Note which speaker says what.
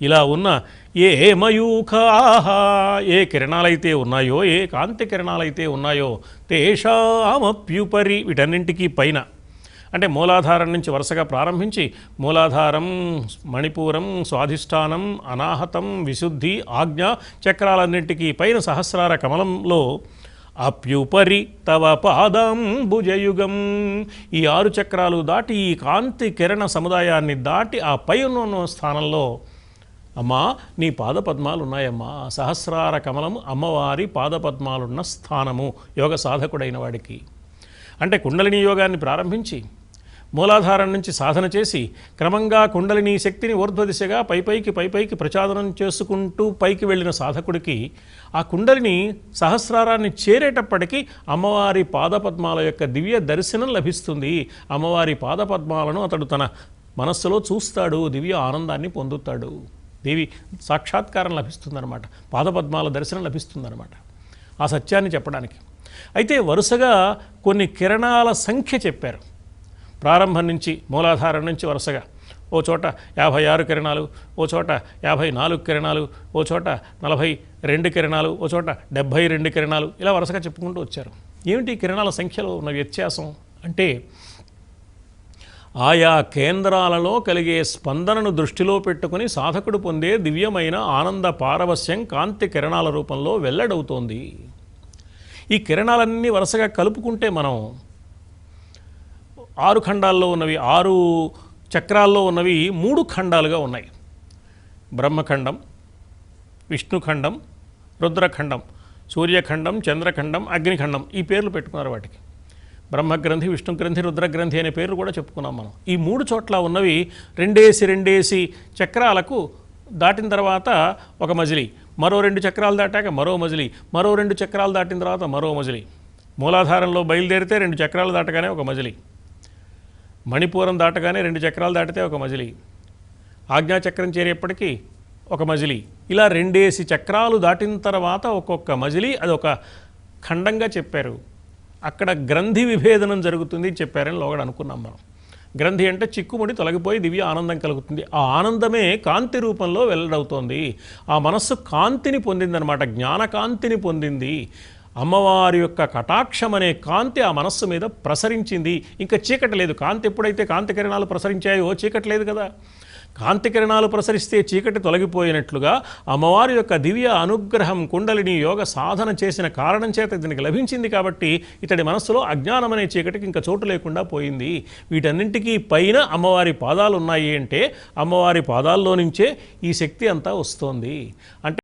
Speaker 1: ఇలా ఉన్న ఏ మయూఖాః ఏ కిరణాలైతే ఉన్నాయో, ఏ కాంతి కిరణాలైతే ఉన్నాయో, తేషామప్యుపరి వీటన్నింటికీ పైన, అంటే మూలాధారం నుంచి వరుసగా ప్రారంభించి మూలాధారం, మణిపూరం, స్వాధిష్టానం, అనాహతం, విశుద్ధి, ఆజ్ఞ చక్రాలన్నింటికీ పైన సహస్రార కమలంలో అప్యుపరి తవ పాదాంబుజయుగం, ఈ 6 చక్రాలు దాటి ఈ కాంతి కిరణ సముదాయాన్ని దాటి ఆ పై ఉన్న స్థానంలో అమ్మా నీ పాదపద్మాలు ఉన్నాయమ్మా. సహస్రార కమలము అమ్మవారి పాదపద్మాలున్న స్థానము యోగ సాధకుడైన వాడికి. అంటే కుండలిని యోగాన్ని ప్రారంభించి మూలాధారం నుంచి సాధన చేసి క్రమంగా కుండలిని శక్తిని ఊర్ధ్వదిశగా పైపైకి ప్రచాదనం చేసుకుంటూ పైకి వెళ్ళిన సాధకుడికి ఆ కుండలిని సహస్రారాన్ని చేరేటప్పటికీ అమ్మవారి పాదపద్మాల యొక్క దివ్య దర్శనం లభిస్తుంది. అమ్మవారి పాదపద్మాలను అతడు తన మనస్సులో చూస్తాడు, దివ్య ఆనందాన్ని పొందుతాడు, దేవి సాక్షాత్కారం లభిస్తుందన్నమాట, పాదపద్మాల దర్శనం లభిస్తుందన్నమాట. ఆ సత్యాన్ని చెప్పడానికి అయితే వరుసగా కొన్ని కిరణాల సంఖ్య చెప్పారు. ప్రారంభం నుంచి మూలాధారం నుంచి వరుసగా ఓ చోట 56 కిరణాలు, ఓ చోట 54 కిరణాలు, ఓ చోట 42 కిరణాలు, ఓ చోట 72 కిరణాలు, ఇలా వరుసగా చెప్పుకుంటూ వచ్చారు. ఏమిటి కిరణాల సంఖ్యలో ఉన్న వ్యత్యాసం అంటే, ఆయా కేంద్రాలలో కలిగే స్పందనను దృష్టిలో పెట్టుకుని సాధకుడు పొందే దివ్యమైన ఆనంద పారవస్యం కాంతి కిరణాల రూపంలో వెల్లడవుతోంది. ఈ కిరణాలన్నీ వరుసగా కలుపుకుంటే మనం 6 ఖండాల్లో ఉన్నవి, 6 చక్రాల్లో ఉన్నవి 3 ఖండాలుగా ఉన్నాయి. బ్రహ్మఖండం, విష్ణుఖండం, రుద్రఖండం, సూర్యఖండం, చంద్రఖండం, అగ్నిఖండం, ఈ పేర్లు పెట్టుకున్నారు వాటికి. బ్రహ్మగ్రంథి, విష్ణుగ్రంథి, రుద్రగ్రంథి అనే పేర్లు కూడా చెప్పుకున్నాం మనం. ఈ 3 చోట్ల ఉన్నవి రెండేసి చక్రాలకు దాటిన తర్వాత ఒక మజిలీ, మరో 2 చక్రాలు దాటాక మరో మజిలీ, మరో 2 చక్రాలు దాటిన తర్వాత మరో మజిలీ. మూలాధారంలో బయలుదేరితే 2 చక్రాలు దాటగానే ఒక మజిలీ, మణిపూరం దాటగానే 2 చక్రాలు దాటితే ఒక మజిలీ, ఆజ్ఞాచక్రం చేరేప్పటికీ ఒక మజిలీ. ఇలా 2 చక్రాలు దాటిన తర్వాత ఒక్కొక్క మజిలీ అదొక ఖండంగా చెప్పారు. అక్కడ గ్రంథి విభేదనం జరుగుతుంది చెప్పారని లోగడ అనుకున్నాం మనం. గ్రంథి అంటే చిక్కుముడి తొలగిపోయి దివ్య ఆనందం కలుగుతుంది. ఆ ఆనందమే కాంతి రూపంలో వెల్లడవుతోంది. ఆ మనస్సు కాంతిని పొందిందనమాట, జ్ఞానకాంతిని పొందింది. అమ్మవారి యొక్క కటాక్షం అనే కాంతి ఆ మనస్సు మీద ప్రసరించింది. ఇంకా చీకటి లేదు. కాంతి ఎప్పుడైతే కాంతి కిరణాలు ప్రసరించాయో చీకటి లేదు కదా. కాంతి కిరణాలు ప్రసరిస్తే చీకటి తొలగిపోయినట్లుగా అమ్మవారి యొక్క దివ్య అనుగ్రహం కుండలిని యోగ సాధన చేసిన కారణం చేత దీనికి లభించింది. కాబట్టి ఇతడి మనస్సులో అజ్ఞానం అనే చీకటికి ఇంకా చోటు లేకుండా పోయింది. వీటన్నింటికీ పైన అమ్మవారి పాదాలు ఉన్నాయి అంటే అమ్మవారి పాదాల్లో నుంచే ఈ శక్తి అంతా వస్తోంది. అంటే